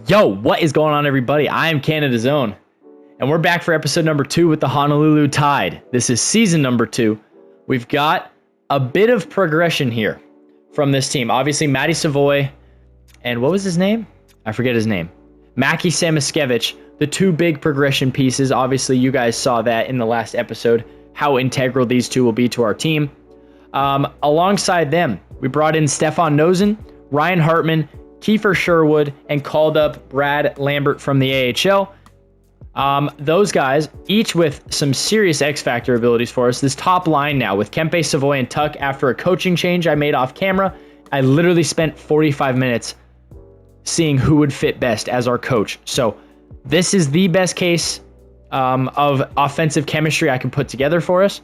Yo, what is going on, everybody? I am Canada's Own, and we're back for episode number 2 with the Honolulu Tide. This is season number 2. We've got a bit of progression here from this team. Obviously, Matty Savoy and what was his name? I forget his name. Mackie Samoskevich, the two big progression pieces. Obviously, you guys saw that in the last episode, how integral these two will be to our team. Alongside them, we brought in Stefan Nosen, Ryan Hartman, Kiefer Sherwood, and called up Brad Lambert from the AHL. Those guys, each with some serious X-Factor abilities for us. This top line now with Kempe, Savoy, and Tuck, after a coaching change I made off camera, I literally spent 45 minutes seeing who would fit best as our coach. So this is the best case of offensive chemistry I can put together for us.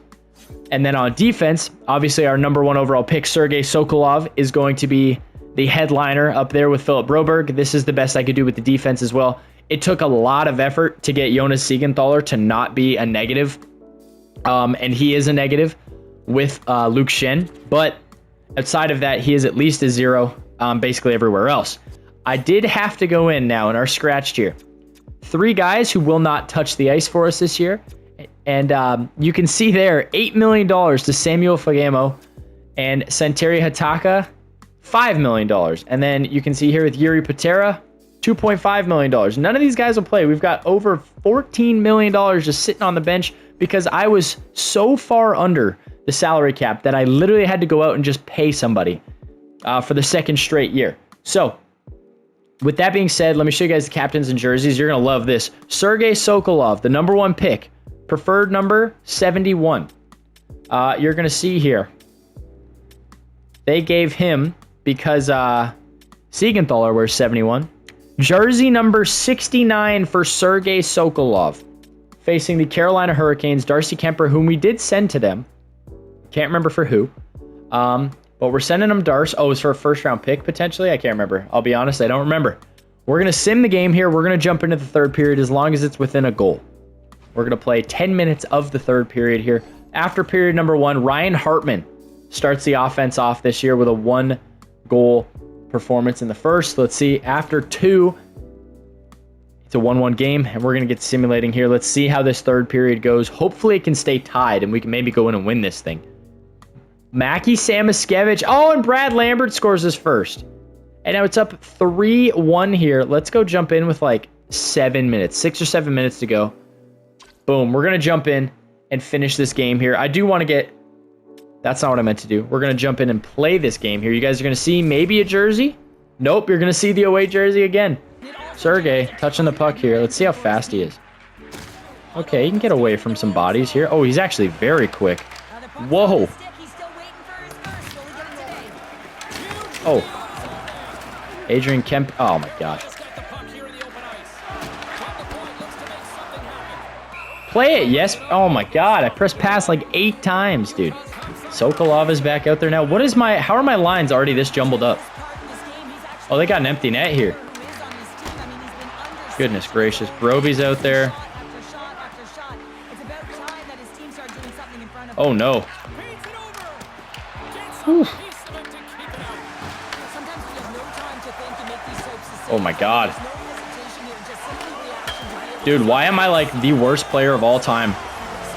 And then on defense, obviously our number 1 overall pick, Sergey Sokolov, is going to be the headliner up there with Philip Broberg. This is the best I could do with the defense as well. It took a lot of effort to get Jonas Siegenthaler to not be a negative. And he is a negative with Luke Shen. But outside of that, he is at least a 0 basically everywhere else. I did have to go in now in our scratch tier. 3 guys who will not touch the ice for us this year. And you can see there, $8 million to Samuel Fagemo and Santeri Hataka, $5 million. And then you can see here with Yuri Patera, $2.5 million. None of these guys will play. We've got over $14 million just sitting on the bench because I was so far under the salary cap that I literally had to go out and just pay somebody for the second straight year. So with that being said, let me show you guys the captains and jerseys. You're going to love this. Sergey Sokolov, the number 1 pick, preferred number 71. You're going to see here, they gave him, because Siegenthaler wears 71, jersey number 69 for Sergey Sokolov, facing the Carolina Hurricanes. Darcy Kemper, whom we did send to them. Can't remember for who. But we're sending him Darce. Oh, it's for a first-round pick, potentially? I can't remember. I'll be honest, I don't remember. We're going to sim the game here. We're going to jump into the third period as long as it's within a goal. We're going to play 10 minutes of the third period here. After period number 1, Ryan Hartman starts the offense off this year with a 1-goal performance in the first. Let's see, after 2, it's a 1-1 game, and we're going to get simulating here. Let's see how this third period goes. Hopefully it can stay tied, and we can maybe go in and win this thing. Mackie Samoskevich. Oh, and Brad Lambert scores his first. And now it's up 3-1 here. Let's go jump in with like 7 minutes, 6 or 7 minutes to go. Boom, we're going to jump in and finish this game here. I do want to get... That's not what I meant to do. We're going to jump in and play this game here. You guys are going to see maybe a jersey. Nope, you're going to see the away jersey again. Sergey touching the puck here. Let's see how fast he is. Okay, he can get away from some bodies here. Oh, he's actually very quick. Whoa. Oh. Adrian Kemp. Oh, my gosh. Play it, yes. Oh my god, I pressed pass like 8 times, dude. Sokolov is back out there now. What is my... How are my lines already this jumbled up? Oh, they got an empty net here. Goodness gracious. Broby's out there. Oh no. Whew. Oh my god. Dude, why am I like the worst player of all time?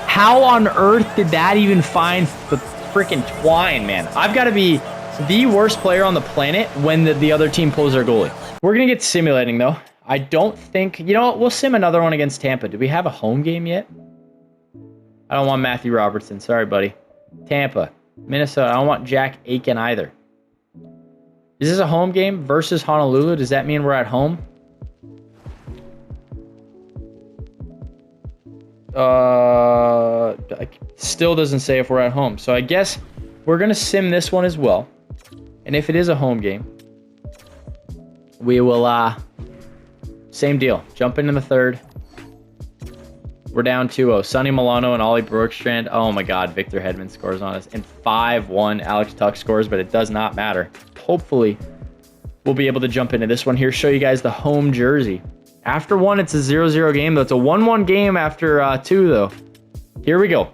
How on earth did that even find the freaking twine, man? I've got to be the worst player on the planet when the other team pulls their goalie. We're going to get simulating, though. I don't think... You know what? We'll sim another one against Tampa. Do we have a home game yet? I don't want Matthew Robertson. Sorry, buddy. Tampa. Minnesota. I don't want Jack Aiken either. Is this a home game versus Honolulu? Does that mean we're at home? Still doesn't say if we're at home. So I guess we're going to sim this one as well. And if it is a home game, we will, same deal. Jump into the third. We're down 2-0. Sonny Milano and Ollie Brookstrand. Oh my god, Victor Hedman scores on us. And 5-1, Alex Tuck scores, but it does not matter. Hopefully, we'll be able to jump into this one here, show you guys the home jersey. After 1, it's a 0-0 game, though. It's a 1-1 game after 2, though. Here we go.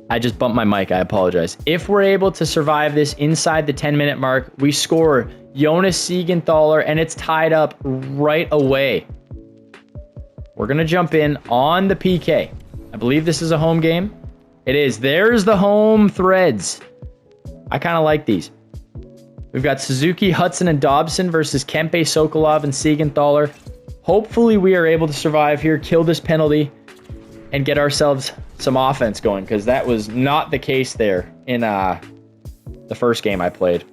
I just bumped my mic. I apologize. If we're able to survive this inside the 10-minute mark, we score Jonas Siegenthaler, and it's tied up right away. We're going to jump in on the PK. I believe this is a home game. It is. There's the home threads. I kind of like these. We've got Suzuki, Hudson, and Dobson versus Kempe, Sokolov, and Siegenthaler. Hopefully we are able to survive here, kill this penalty, and get ourselves some offense going, because that was not the case there in the first game I played.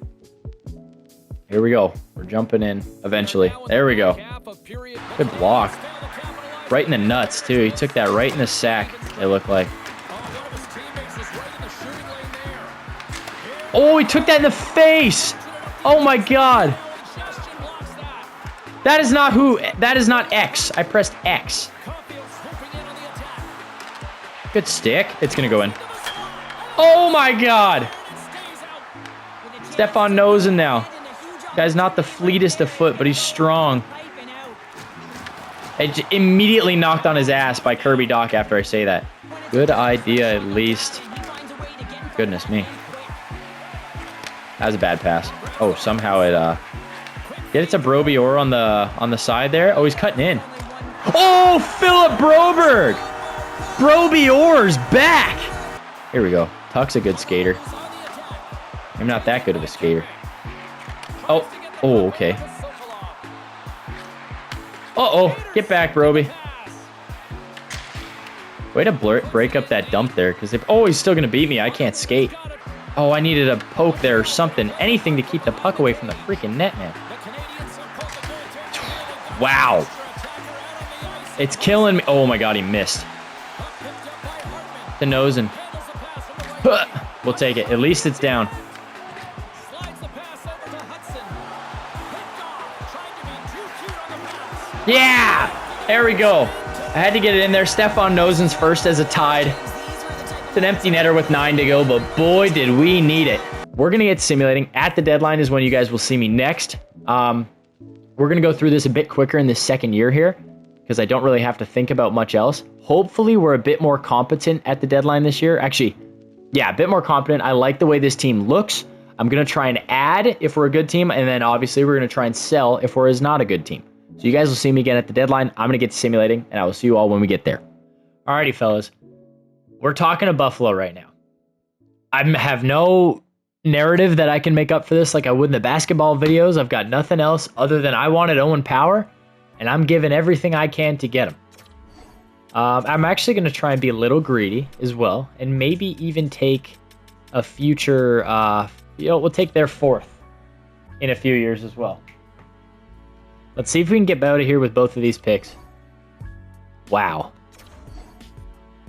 Here we go. We're jumping in eventually. There we go. Good block. Right in the nuts, too. He took that right in the sack, it looked like. Oh, he took that in the face! Oh my god! That is not who. That is not X. I pressed X. Good stick. It's going to go in. Oh my god! Stefan Nosen now. Guy's not the fleetest of foot, but he's strong. It immediately knocked on his ass by Kirby Doc after I say that. Good idea, at least. Goodness me. That was a bad pass. Oh, somehow it, get it to Broby Orr on the side there. Oh, he's cutting in. Oh, Philip Broberg! Broby Orr's back! Here we go. Tuck's a good skater. I'm not that good of a skater. Oh, okay. Uh-oh, get back, Broby. Way to break up that dump there, because if... Oh, he's still going to beat me. I can't skate. Oh, I needed a poke there or something. Anything to keep the puck away from the freaking net, man. Wow. It's killing me. Oh, my God, he missed. The nose and... We'll take it. At least it's down. Yeah! There we go. I had to get it in there. Stefan Nosen's first as a Tide. It's an empty netter with 9 to go, but boy, did we need it. We're going to get simulating. At the deadline is when you guys will see me next. We're going to go through this a bit quicker in this second year here, because I don't really have to think about much else. Hopefully, we're a bit more competent at the deadline this year. Actually, yeah, a bit more competent. I like the way this team looks. I'm going to try and add if we're a good team, and then obviously we're going to try and sell if we're not a good team. So you guys will see me again at the deadline. I'm going to get simulating, and I will see you all when we get there. Alrighty, fellas. We're talking to Buffalo right now. I have no narrative that I can make up for this like I would in the basketball videos. I've got nothing else other than I wanted Owen Power, and I'm giving everything I can to get him. I'm actually going to try and be a little greedy as well, and maybe even take a future, we'll take their 4th in a few years as well. Let's see if we can get out of here with both of these picks. Wow.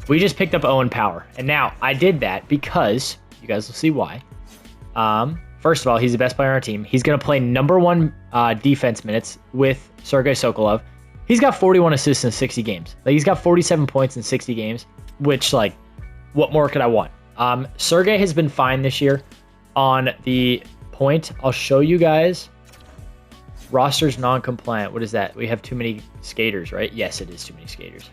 We just picked up Owen Power. And now, I did that because, you guys will see why. First of all, he's the best player on our team. He's going to play #1 defense minutes with Sergey Sokolov. He's got 41 assists in 60 games. Like, he's got 47 points in 60 games, which, like, what more could I want? Sergey has been fine this year on the point. I'll show you guys. Roster's non-compliant. What is that? We have too many skaters, right? Yes, it is too many skaters.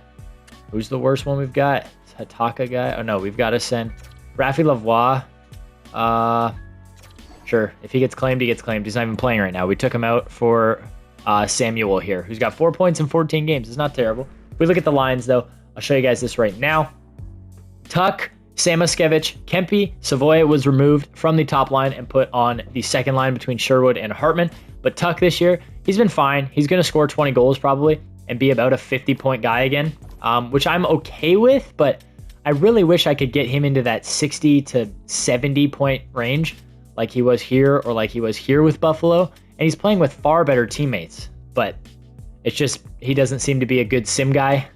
Who's the worst one we've got? It's Hataka guy. Oh, no, we've got to send Rafi Lavoie. Sure. If he gets claimed, he gets claimed. He's not even playing right now. We took him out for Samuel here, who's got 4 points in 14 games. It's not terrible. If we look at the lines, though, I'll show you guys this right now. Tuck, Samaskevich, Kempe, Savoia was removed from the top line and put on the second line between Sherwood and Hartman. But Tuck this year, he's been fine. He's going to score 20 goals probably and be about a 50-point guy again, which I'm okay with, but I really wish I could get him into that 60 to 70-point range like he was here or like he was here with Buffalo. And he's playing with far better teammates, but it's just he doesn't seem to be a good sim guy.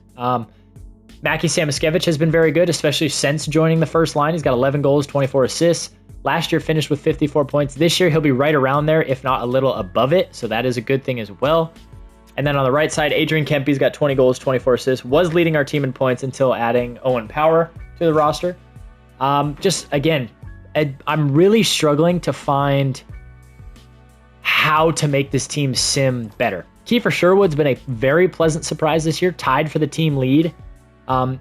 Mackie Samaskevich has been very good, especially since joining the first line. He's got 11 goals, 24 assists. Last year finished with 54 points. This year he'll be right around there, if not a little above it. So that is a good thing as well. And then on the right side, Adrian Kempe's got 20 goals, 24 assists. Was leading our team in points until adding Owen Power to the roster. Just, again, I'm really struggling to find how to make this team sim better. Kiefer Sherwood's been a very pleasant surprise this year. Tied for the team lead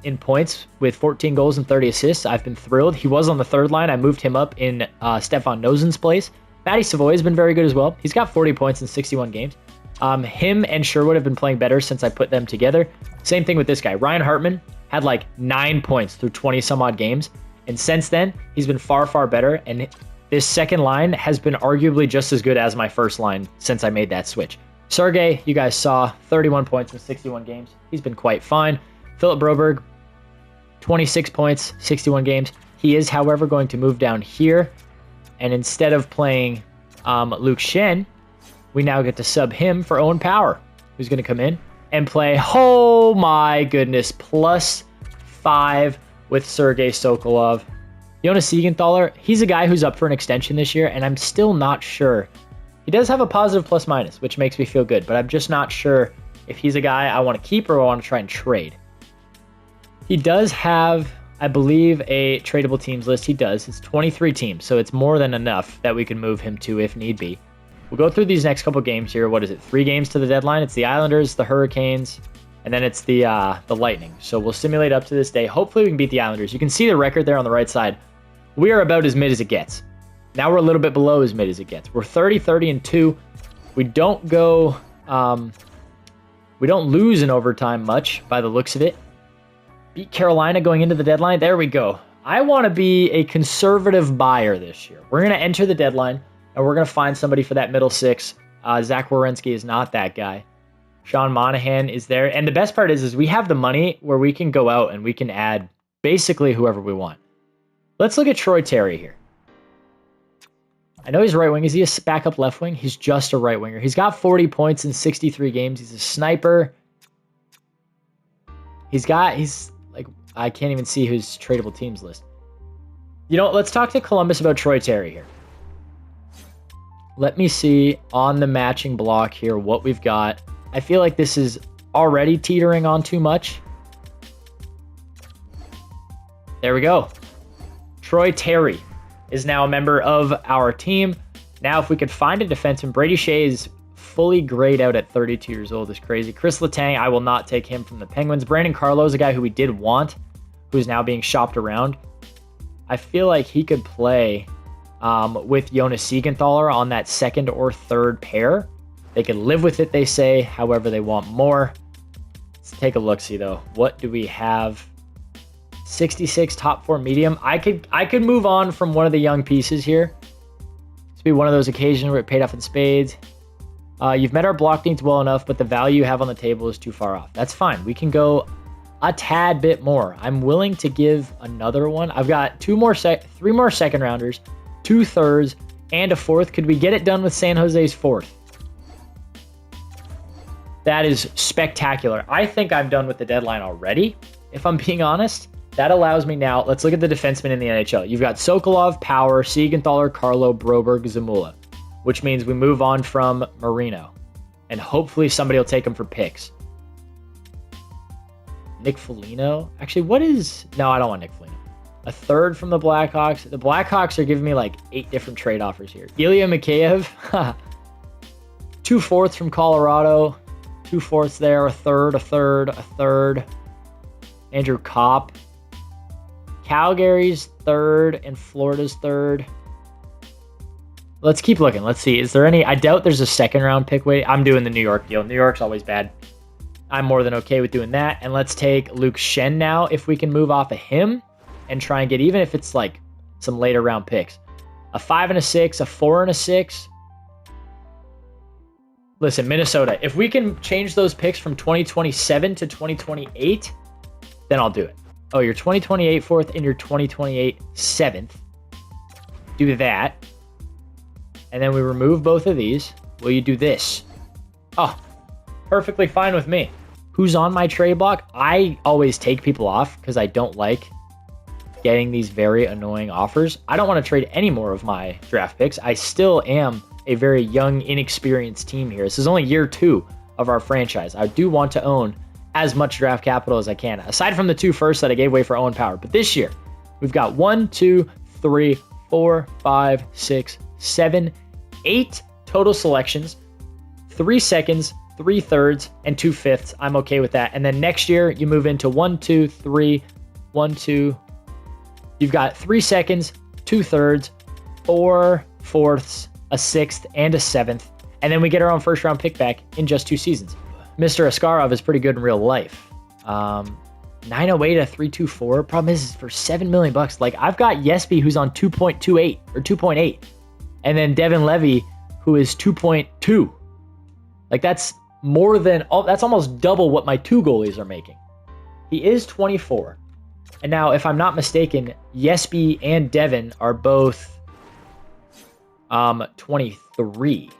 in points with 14 goals and 30 assists. I've been thrilled. He was on the third line. I moved him up in Stefan Nosen's place. Matty Savoy has been very good as well. He's got 40 points in 61 games. Him and Sherwood have been playing better since I put them together. Same thing with this guy. Ryan Hartman had like 9 points through 20 some odd games. And since then, he's been far, far better. And this second line has been arguably just as good as my first line since I made that switch. Sergey, you guys saw 31 points in 61 games. He's been quite fine. Philip Broberg, 26 points, 61 games. He is, however, going to move down here. And instead of playing Luke Shen, we now get to sub him for Owen Power, who's going to come in and play, oh my goodness, +5 with Sergey Sokolov. Jonas Siegenthaler, he's a guy who's up for an extension this year, and I'm still not sure. He does have a positive plus-minus, which makes me feel good, but I'm just not sure if he's a guy I want to keep or I want to try and trade. He does have, I believe, a tradable teams list. He does. It's 23 teams, so it's more than enough that we can move him to if need be. We'll go through these next couple games here. What is it? 3 games to the deadline. It's the Islanders, the Hurricanes, and then it's the Lightning. So we'll simulate up to this day. Hopefully we can beat the Islanders. You can see the record there on the right side. We are about as mid as it gets. Now we're a little bit below as mid as it gets. We're 30-30-2. We don't go. We don't lose in overtime much by the looks of it. Beat Carolina going into the deadline. There we go. I want to be a conservative buyer this year. We're going to enter the deadline, and we're going to find somebody for that middle six. Zach Werenski is not that guy. Sean Monahan is there. And the best part is we have the money where we can go out and we can add basically whoever we want. Let's look at Troy Terry here. I know he's right wing. Is he a backup left wing? He's just a right winger. He's got 40 points in 63 games. He's a sniper. He's like, I can't even see his tradable teams list. You know, let's talk to Columbus about Troy Terry here. Let me see on the matching block here what we've got. I feel like this is already teetering on too much. There we go. Troy Terry is now a member of our team. Now, if we could find a defenseman, Brady Shea is fully grayed out at 32 years old. Is crazy. Chris Letang, I will not take him from the Penguins. Brandon Carlo is a guy who we did want, who's now being shopped around. I feel like he could play with Jonas Siegenthaler on that second or third pair. They could live with it, they say, however they want more. Let's take a look-see, though. What do we have? 66 top 4 medium. I could move on from one of the young pieces here. This be one of those occasions where it paid off in spades. You've met our block needs well enough, but the value you have on the table is too far off. That's fine. We can go a tad bit more. I'm willing to give another one. I've got 3 more second rounders, 2 thirds, and a 4th. Could we get it done with San Jose's 4th? That is spectacular. I think I'm done with the deadline already, if I'm being honest. That allows me now, let's look at the defensemen in the NHL. You've got Sokolov, Power, Siegenthaler, Carlo, Broberg, Zamula, which means we move on from Marino. And hopefully somebody will take him for picks. Nick Foligno? Actually, no, I don't want Nick Foligno. A 3rd from the Blackhawks. The Blackhawks are giving me like 8 different trade offers here. Ilya Mikheyev, 2 4ths from Colorado, 2 4ths there, a third. Andrew Kopp. Calgary's 3rd and Florida's 3rd. Let's keep looking. Let's see. Is there any? I doubt there's a 2nd round pick. Wait, I'm doing the New York deal. New York's always bad. I'm more than okay with doing that. And let's take Luke Shen now, if we can move off of him and try and get, even if it's like some later round picks. A 5 and a 6, a 4 and a 6. Listen, Minnesota, if we can change those picks from 2027 to 2028, then I'll do it. Oh, your 2028 4th and your 2028 7th. Do that. And then we remove both of these. Will you do this? Oh, perfectly fine with me. Who's on my trade block? I always take people off because I don't like getting these very annoying offers. I don't want to trade any more of my draft picks. I still am a very young, inexperienced team here. This is only year 2 of our franchise. I do want to own as much draft capital as I can, aside from the 2 firsts that I gave away for Owen Power. But this year, we've got 1, 2, 3, 4, 5, 6, 7, 8 total selections, 3 seconds, 3 thirds, and 2 fifths. I'm okay with that. And then next year, you move into 1, 2, 3, 1, 2. You've got 3 seconds, 2 thirds, 4 fourths, a 6th, and a 7th. And then we get our own first round pick back in just 2 seasons. Mr. Askarov is pretty good in real life. 908 to 324. Problem is for $7 million. Like, I've got Yesby, who's on 2.28 or 2.8. And then Devin Levy, who is 2.2. Like, that's that's almost double what my 2 goalies are making. He is 24. And now, if I'm not mistaken, Yesby and Devin are both 23.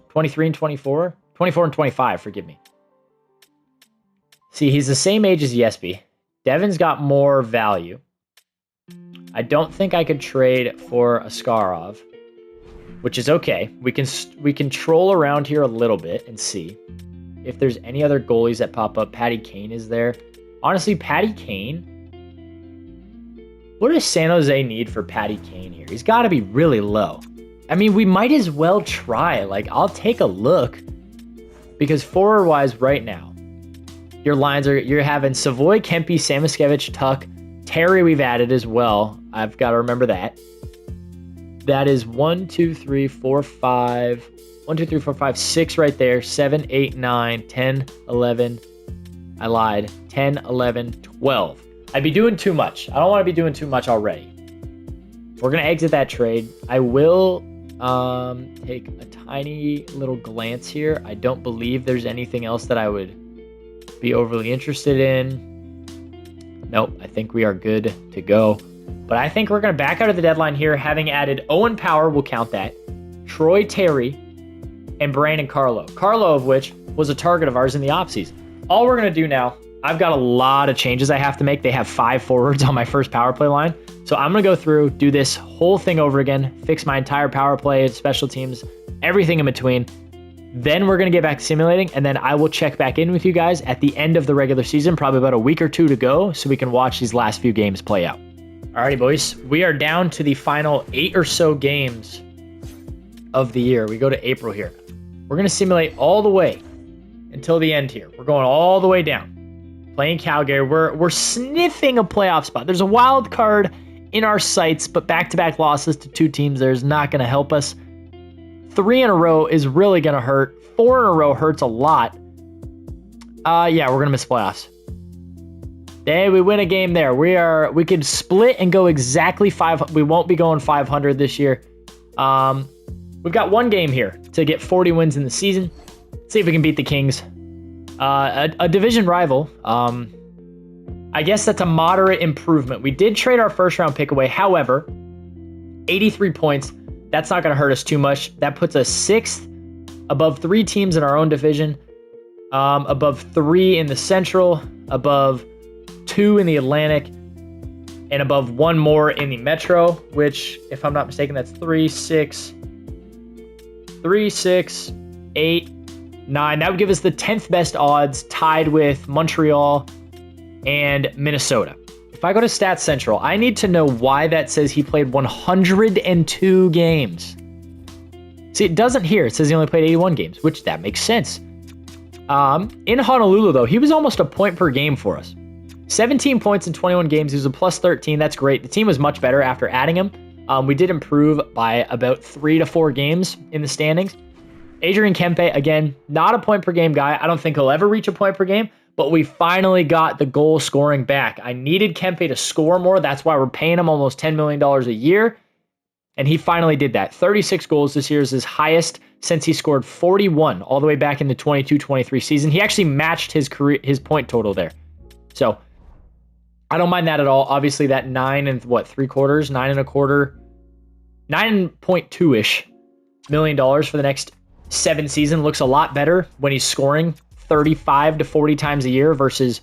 23 and 24? 24 and 25, forgive me. See, he's the same age as Yesby. Devin's got more value. I don't think I could trade for Askarov, which is okay. We can troll around here a little bit and see if there's any other goalies that pop up. Patty Kane is there. Honestly, Patty Kane. What does San Jose need for Patty Kane here? He's got to be really low. I mean, we might as well try. Like, I'll take a look because forward-wise right now, your lines are, you're having Savoy, Kempe, Samoskevich, Tuck, Terry we've added as well. I've got to remember that. That is 1, 2, 3, 4, 5. 1, 2, 3, 4, 5, 6 right there. 7, 8, 9, 10, 11. I lied. 10, 11, 12. I'd be doing too much. I don't want to be doing too much already. We're going to exit that trade. I will take a tiny little glance here. I don't believe there's anything else that I would be overly interested in. Nope, I think we are good to go. But I think we're going to back out of the deadline here, having added Owen Power, we'll count that, Troy Terry, and Brandon Carlo. Carlo, of which was a target of ours in the offseason. All we're going to do now, I've got a lot of changes I have to make. They have 5 forwards on my first power play line. So I'm going to go through, do this whole thing over again, fix my entire power play, special teams, everything in between. Then we're going to get back to simulating, and then I will check back in with you guys at the end of the regular season, probably about a week or 2 to go, so we can watch these last few games play out. Alrighty, boys. We are down to the final 8 or so games of the year. We go to April here. We're going to simulate all the way until the end here. We're going all the way down. Playing Calgary. We're sniffing a playoff spot. There's a wild card in our sights, but back-to-back losses to 2 teams there is not going to help us. 3 in a row is really going to hurt. 4 in a row hurts a lot. Yeah, we're going to miss playoffs. Hey, we win a game there. We could split and go exactly 5. We won't be going 500 this year. We've got 1 game here to get 40 wins in the season. See if we can beat the Kings. A division rival. I guess that's a moderate improvement. We did trade our first round pick away. However, 83 points. That's not going to hurt us too much. That puts us 6th above 3 teams in our own division. Above 3 in the Central. Above 2 in the Atlantic. And above 1 more in the Metro, which, if I'm not mistaken, that's 3, 6, 8, 9. That would give us the 10th best odds, tied with Montreal and Minnesota. If I go to Stats Central, I need to know why that says he played 102 games. See, it doesn't here. It says he only played 81 games, which that makes sense. In Honolulu, though, he was almost a point per game for us. 17 points in 21 games. He was a plus 13. That's great. The team was much better after adding him. We did improve by about 3 to 4 games in the standings. Adrian Kempe, again, not a point per game guy. I don't think he'll ever reach a point per game, but we finally got the goal scoring back. I needed Kempe to score more. That's why we're paying him almost $10 million a year. And he finally did that. 36 goals this year is his highest since he scored 41 all the way back in the 22-23 season. He actually matched his point total there. So I don't mind that at all. Obviously, that 9.2-ish million dollars for the next 7 season looks a lot better when he's scoring 35 to 40 times a year versus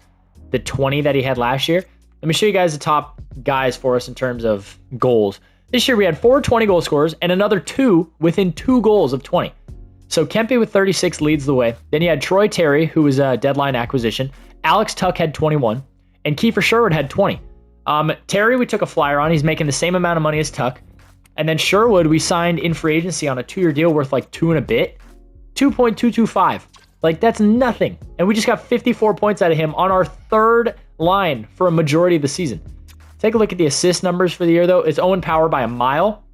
the 20 that he had last year. Let me show you guys the top guys for us in terms of goals. This year we had 4 20 goal scorers and another 2 within 2 goals of 20. So Kempe with 36 leads the way. Then you had Troy Terry, who was a deadline acquisition. Alex Tuck had 21. And Kiefer Sherwood had 20. Terry, we took a flyer on. He's making the same amount of money as Tuck. And then Sherwood, we signed in free agency on a 2-year deal worth like 2 and a bit. 2.225. Like, that's nothing. And we just got 54 points out of him on our 3rd line for a majority of the season. Take a look at the assist numbers for the year, though. It's Owen Power by a mile.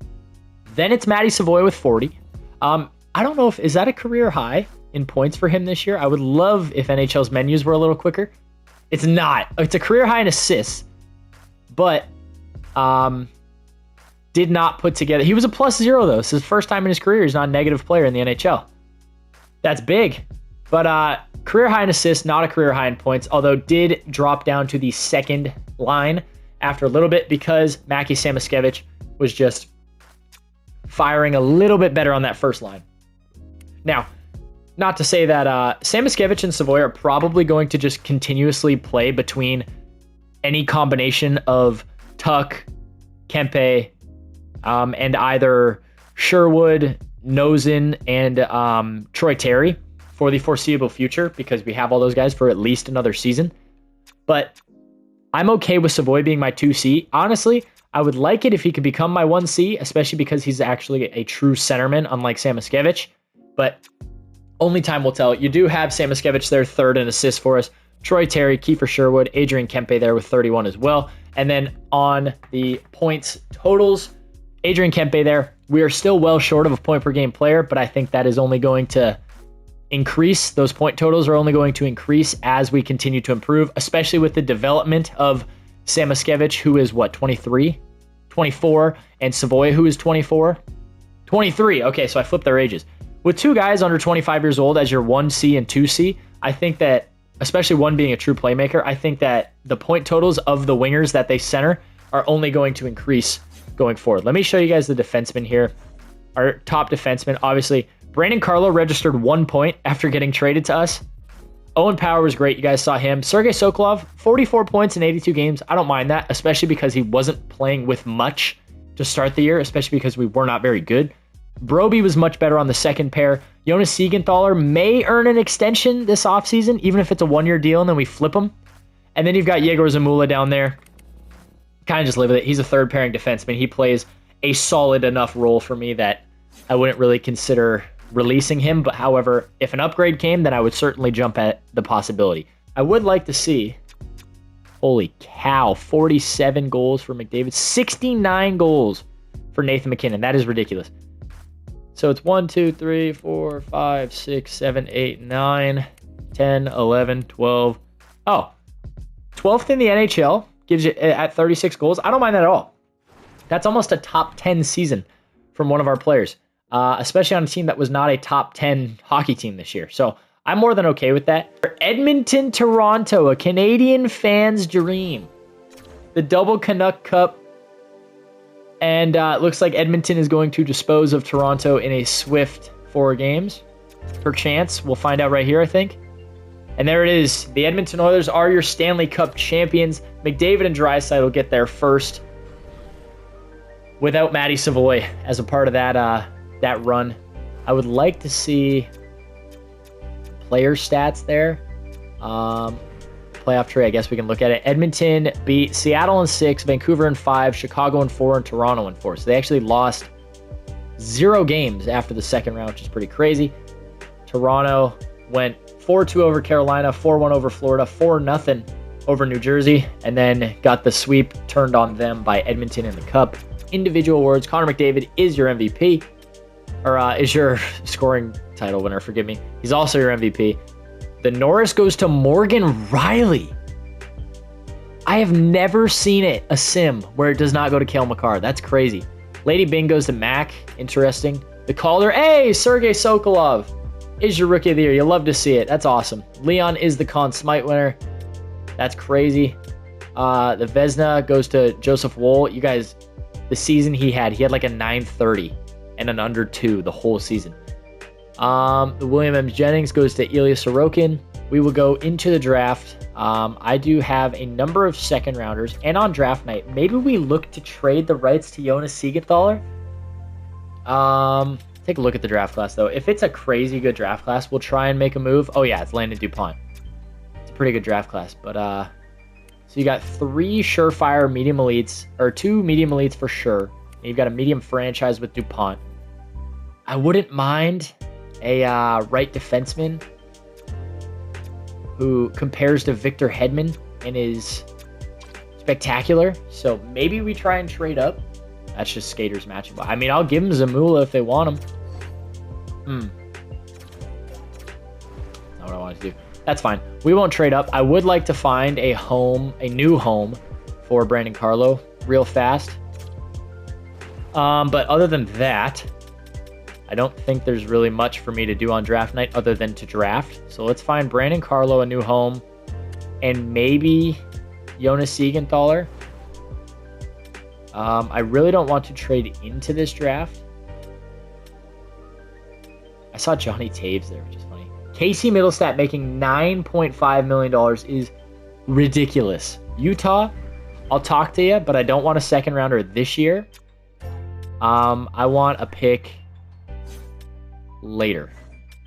Then it's Matty Savoy with 40. I don't know is that a career high in points for him this year? I would love if NHL's menus were a little quicker. It's not. It's a career high in assists, but did not put together. He was a +0 though. This is his first time in his career he's not a negative player in the NHL. That's big. But career high in assists, not a career high in points, although did drop down to the second line after a little bit because Mackie Samoskevich was just firing a little bit better on that first line. Now, not to say that Samoskevich and Savoy are probably going to just continuously play between any combination of Tuck, Kempe, and either Sherwood, Nosen, and Troy Terry for the foreseeable future because we have all those guys for at least another season. But I'm okay with Savoy being my 2C. Honestly, I would like it if he could become my 1C, especially because he's actually a true centerman, unlike Samoskevich. But only time will tell. You do have Samoskevich there, third in assists for us. Troy Terry, Kiefer Sherwood, Adrian Kempe there with 31 as well. And then on the points totals, Adrian Kempe there. We are still well short of a point per game player, but I think that is only going to increase. Those point totals are only going to increase as we continue to improve, especially with the development of Samoskevich, who is 23, 24, and Savoy, who is 24, 23. Okay, so I flipped their ages. With two guys under 25 years old as your 1C and 2C, I think that, especially one being a true playmaker, I think that the point totals of the wingers that they center are only going to increase going forward. Let me show you guys the defensemen here. Our top defenseman, obviously, Brandon Carlo registered 1 point after getting traded to us. Owen Power was great. You guys saw him. Sergey Sokolov, 44 points in 82 games. I don't mind that, especially because he wasn't playing with much to start the year, especially because we were not very good. Broby was much better on the second pair. Jonas Siegenthaler may earn an extension this offseason, even if it's a one-year deal and then we flip him. And then you've got Yegor Zamula down there. Kind of just live with it. He's a third-pairing defenseman. He plays a solid enough role for me that I wouldn't really consider releasing him. But however, if an upgrade came, then I would certainly jump at the possibility. I would like to see, holy cow, 47 goals for McDavid, 69 goals for Nathan McKinnon. That is ridiculous. So it's 1, 2, 3, 4, 5, 6, 7, 8, 9, 10, 11, 12. Oh, 12th in the NHL gives you at 36 goals. I don't mind that at all. That's almost a top 10 season from one of our players, especially on a team that was not a top 10 hockey team this year. So I'm more than okay with that. For Edmonton, Toronto, a Canadian fan's dream. The double Canuck Cup. And it looks like Edmonton is going to dispose of Toronto in a swift 4 games. Perchance. We'll find out right here, I think. And there it is. The Edmonton Oilers are your Stanley Cup champions. McDavid and Draisaitl will get there first without Matty Savoy as a part of that run. I would like to see player stats there. Playoff tree, I guess we can look at it. Edmonton beat Seattle in 6, Vancouver in 5, Chicago in 4, and Toronto in 4. So they actually lost 0 games after the second round, which is pretty crazy. Toronto went 4-2 over Carolina, 4-1 over Florida, 4-0 over New Jersey, and then got the sweep turned on them by Edmonton in the Cup. Individual awards, Connor McDavid is your MVP, or is your scoring title winner, forgive me. He's also your MVP. The Norris goes to Morgan Riley. I have never seen a sim where it does not go to Cale Makar. That's crazy. Lady Bing goes to Mac. Interesting. The Calder, hey, Sergey Sokolov is your Rookie of the Year. You love to see it. That's awesome. Leon is the Conn Smythe winner. That's crazy. The Vezina goes to Joseph Woll. You guys, the season he had like a 930 and an under 2 the whole season. The William M. Jennings goes to Ilya Sorokin. We will go into the draft. I do have a number of second rounders, and on draft night, maybe we look to trade the rights to Jonas Siegenthaler. Take a look at the draft class, though. If it's a crazy good draft class, we'll try and make a move. Oh, yeah, it's Landon DuPont. It's a pretty good draft class, but so you got 3 surefire medium elites, or 2 medium elites for sure. And you've got a medium franchise with DuPont. I wouldn't mind a right defenseman who compares to Victor Hedman and is spectacular. So maybe we try and trade up. That's just skaters matching. I mean, I'll give them Zamula if they want them. Not what I wanted to do. That's fine. We won't trade up. I would like to find a new home for Brandon Carlo real fast. But other than that, I don't think there's really much for me to do on draft night other than to draft. So let's find Brandon Carlo a new home and maybe Jonas Siegenthaler. I really don't want to trade into this draft. I saw Johnny Taves there, which is funny. Casey Middlestat making $9.5 million is ridiculous. Utah, I'll talk to you, but I don't want a second rounder this year. I want a pick later.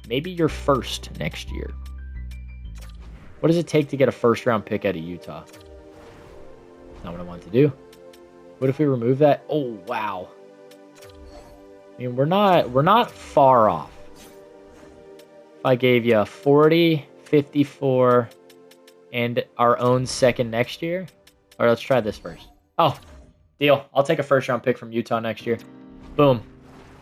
Maybe your first next year. What does it take to get a first round pick out of Utah? Not what I want to do. What if we remove that? Oh, wow. I mean, we're not far off. If I gave you a 40, 54, and our own second next year. All right, let's try this first. Oh, deal. I'll take a first round pick from Utah next year. Boom.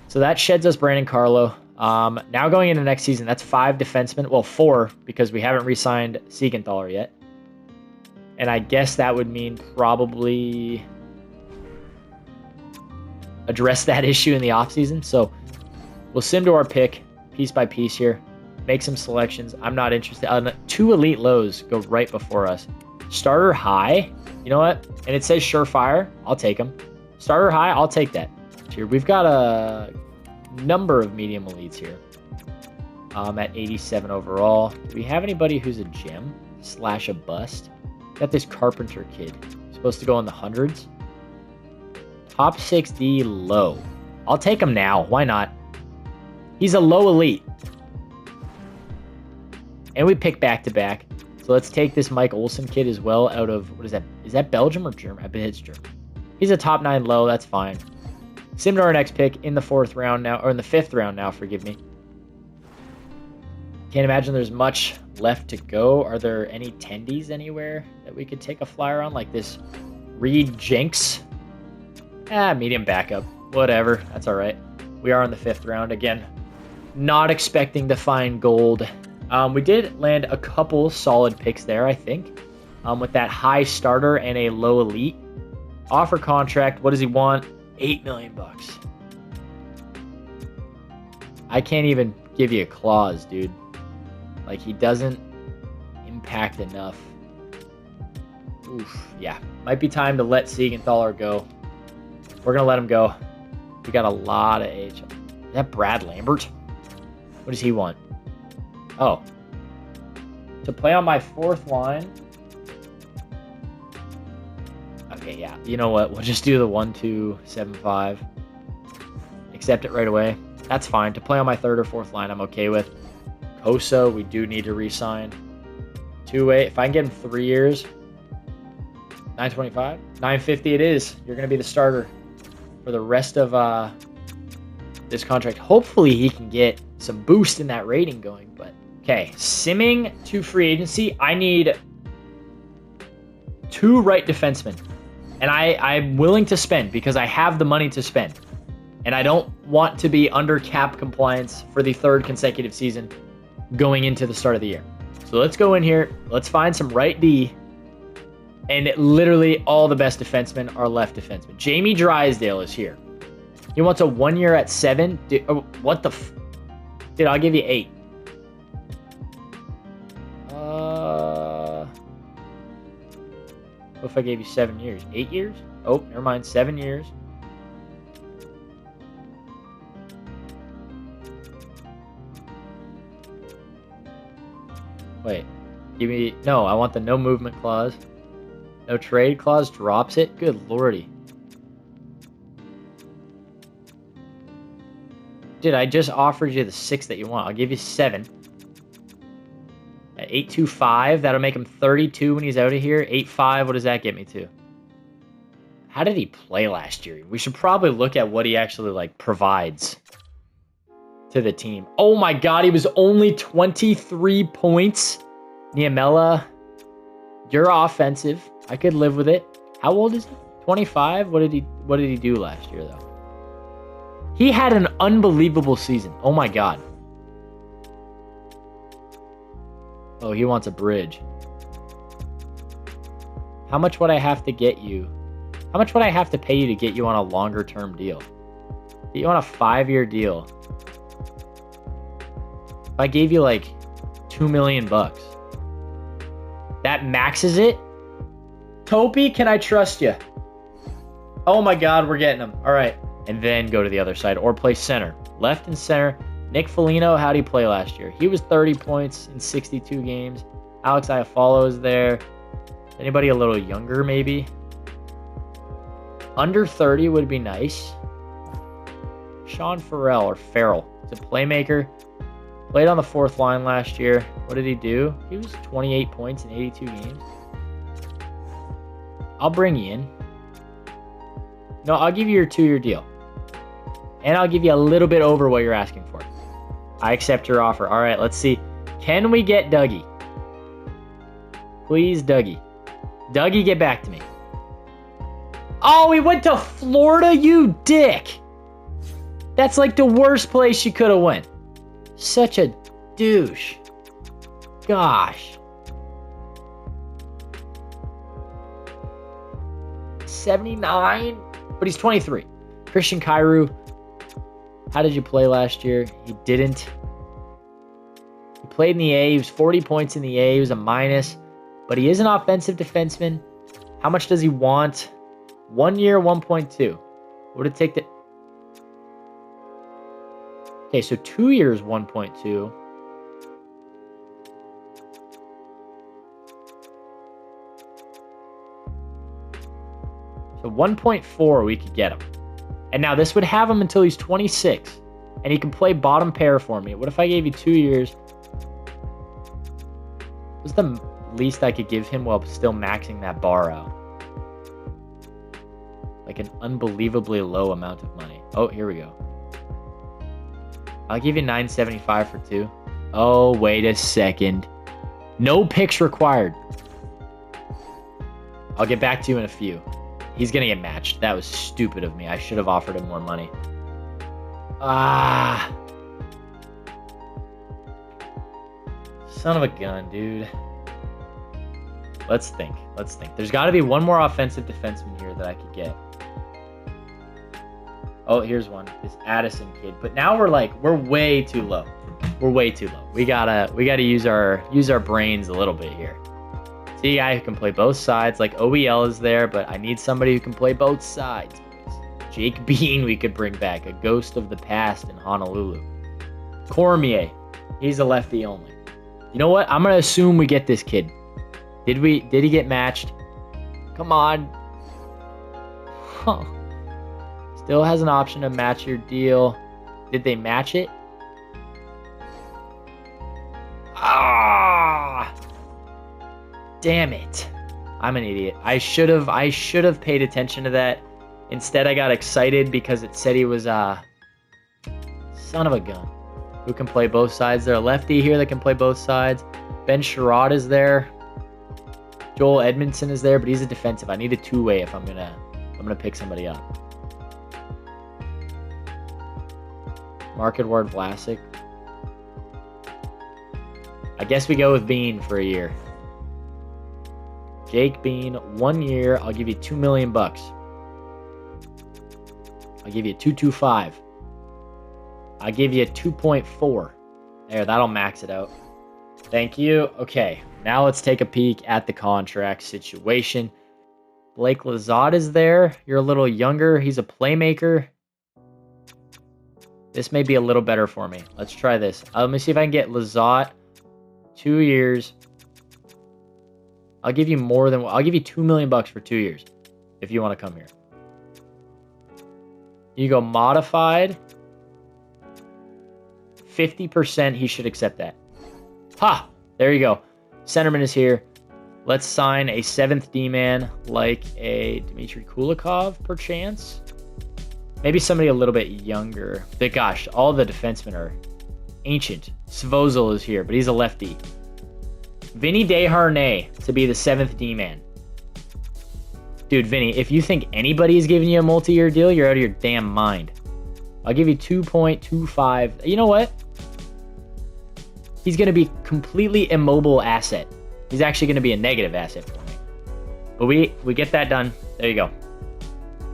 So that sheds us Brandon Carlo. Now going into next season, that's 5 defensemen. Well, 4 because we haven't re-signed Siegenthaler yet. And I guess that would mean probably address that issue in the offseason. So we'll sim to our pick piece by piece here. Make some selections. I'm not interested. 2 elite lows go right before us. Starter high. You know what? And it says surefire. I'll take them. Starter high. I'll take that. Here we've got a number of medium elites here. At 87 overall. Do we have anybody who's a gem / a bust? Got this Carpenter kid. Supposed to go in the hundreds. Top 6D low. I'll take him now. Why not? He's a low elite. And we pick back-to-back. So let's take this Mike Olsen kid as well out of, what is that? Is that Belgium or German? I bet it's German. He's a top 9 low. That's fine. Sim to our next pick in the 4th round now, or in the 5th round now, forgive me. Can't imagine there's much left to go. Are there any tendies anywhere that we could take a flyer on? Like this Reed Jenks? Medium backup. Whatever. That's all right. We are in the 5th round. Again, not expecting to find gold. We did land a couple solid picks there, I think. With that high starter and a low elite. Offer contract. What does he want? $8 million. I can't even give you a clause, dude. Like, he doesn't impact enough. Oof, yeah. Might be time to let Siegenthaler go. We're going to let him go. We got a lot of age. Is that Brad Lambert? What does he want? Oh. To play on my 4th line. Okay, yeah. You know what? We'll just do the 1-2-7-5. Accept it right away. That's fine. To play on my 3rd or 4th line, I'm okay with. Kosa, we do need to re-sign. 2-way. If I can get him 3 years, $925, $950 it is. You're going to be the starter for the rest of this contract. Hopefully he can get some boost in that rating going. But okay, simming to free agency. I need 2 right defensemen. And I'm willing to spend because I have the money to spend. And I don't want to be under cap compliance for the 3rd consecutive season going into the start of the year. So let's go in here. Let's find some right D. And literally all the best defensemen are left defensemen. Jamie Drysdale is here. He wants a 1 year at 7. Dude, oh, what the Dude, I'll give you 8. What if I gave you 7 years? 8 years? Oh, never mind. 7 years. Wait. Give me... No, I want the no movement clause. No trade clause drops it? Good lordy. Dude, I just offered you the 6 that you want. I'll give you 7. At 825, that'll make him 32 when he's out of here. 85, what does that get me to? How did he play last year? We should probably look at what he actually, like, provides to the team. Oh my god, he was only 23 points. Niemela, you're offensive. I could live with it. How old is he? 25? What did he do last year though? He had an unbelievable season. Oh my god. Oh, he wants a bridge. How much would I have to get you? How much would I have to pay you to get you on a longer term deal? Get you on a 5-year deal. If I gave you like $2 million, that maxes it. Topi, can I trust you? Oh my god, we're getting him. All right. And then go to the other side or play center. Left and center. Nick Foligno, how'd he play last year? He was 30 points in 62 games. Alex Iafallo is there. Anybody a little younger, maybe? Under 30 would be nice. Sean Farrell. He's a playmaker. Played on the 4th line last year. What did he do? He was 28 points in 82 games. I'll bring you in. No, I'll give you your 2-year deal. And I'll give you a little bit over what you're asking for. I accept your offer. All right, let's see. Can we get Dougie? Please, Dougie. Dougie, get back to me. Oh, he went to Florida, you dick. That's like the worst place you could have went. Such a douche. Gosh. 79? But he's 23. Christian Kyrou. How did you play last year? He didn't. He played in the A. He was 40 points in the A. He was a minus. But he is an offensive defenseman. How much does he want? 1 year, 1.2. What would it take to... Okay, so 2 years, 1.2. So 1.4 we could get him. And now this would have him until he's 26. And he can play bottom pair for me. What if I gave you 2 years? What's the least I could give him while still maxing that bar out? Like an unbelievably low amount of money. Oh, here we go. I'll give you $975 for 2. Oh, wait a second. No picks required. I'll get back to you in a few. He's going to get matched. That was stupid of me. I should have offered him more money. Ah. Son of a gun, dude. Let's think. There's got to be one more offensive defenseman here that I could get. Oh, here's one. This Addison kid. But now we're way too low. We gotta use our brains a little bit here. See a guy who can play both sides. Like OEL is there, but I need somebody who can play both sides. Jake Bean we could bring back, a ghost of the past in Honolulu. Cormier, he's a lefty only. You know what? I'm gonna assume we get this kid. Did he get matched? Come on. Huh. Still has an option to match your deal. Did they match it? Ah! Damn it. I'm an idiot. I should have paid attention to that. Instead, I got excited because it said he was son of a gun. Who can play both sides? There's a lefty here that can play both sides. Ben Sherrod is there. Joel Edmondson is there, but he's a defensive. I need a two-way if I'm gonna pick somebody up. Mark-Edouard Vlasic. I guess we go with Bean for a year. Jake Bean, 1 year. I'll give you $2 million. I'll give you 2.25. I'll give you 2.4. There, that'll max it out. Thank you. Okay, now let's take a peek at the contract situation. Blake Lizotte is there. You're a little younger. He's a playmaker. This may be a little better for me. Let's try this. Let me see if I can get Lizotte. 2 years. I'll give you I'll give you $2 million for 2 years if you want to come here. You go modified. 50%, he should accept that. Ha! There you go. Centerman is here. Let's sign a 7th D-man like a Dmitry Kulikov, perchance. Maybe somebody a little bit younger. But gosh, all the defensemen are ancient. Svozil is here, but he's a lefty. Vinny Desharnais to be the 7th D-man. Dude, Vinny, if you think anybody is giving you a multi-year deal, you're out of your damn mind. I'll give you 2.25. You know what? He's going to be completely immobile asset. He's actually going to be a negative asset for me. But we get that done. There you go.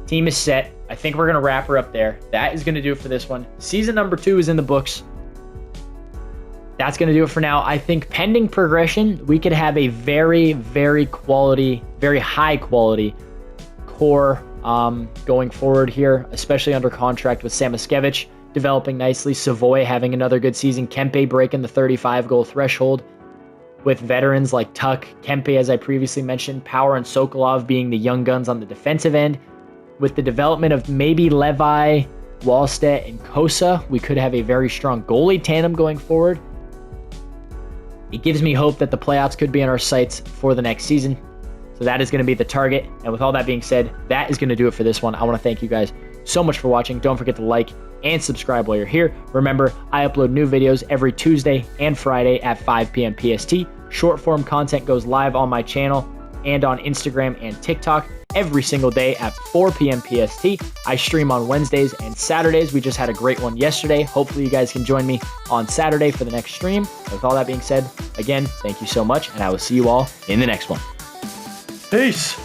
Team is set. I think we're going to wrap her up there. That is going to do it for this one. Season number 2 is in the books. That's going to do it for now. I think pending progression, we could have a very, very high quality core going forward here, especially under contract with Samoskevich developing nicely, Savoy having another good season, Kempe breaking the 35-goal threshold, with veterans like Tuck, Kempe, as I previously mentioned, Power and Sokolov being the young guns on the defensive end. With the development of maybe Levi, Wallstedt, and Kosa, we could have a very strong goalie tandem going forward. It gives me hope that the playoffs could be in our sights for the next season. So that is going to be the target. And with all that being said, that is going to do it for this one. I want to thank you guys so much for watching. Don't forget to like and subscribe while you're here. Remember, I upload new videos every Tuesday and Friday at 5 p.m. PST. Short form content goes live on my channel and on Instagram and TikTok every single day at 4 p.m. PST. I stream on Wednesdays and Saturdays. We just had a great one yesterday. Hopefully you guys can join me on Saturday for the next stream. And with all that being said, again, thank you so much, and I will see you all in the next one. Peace.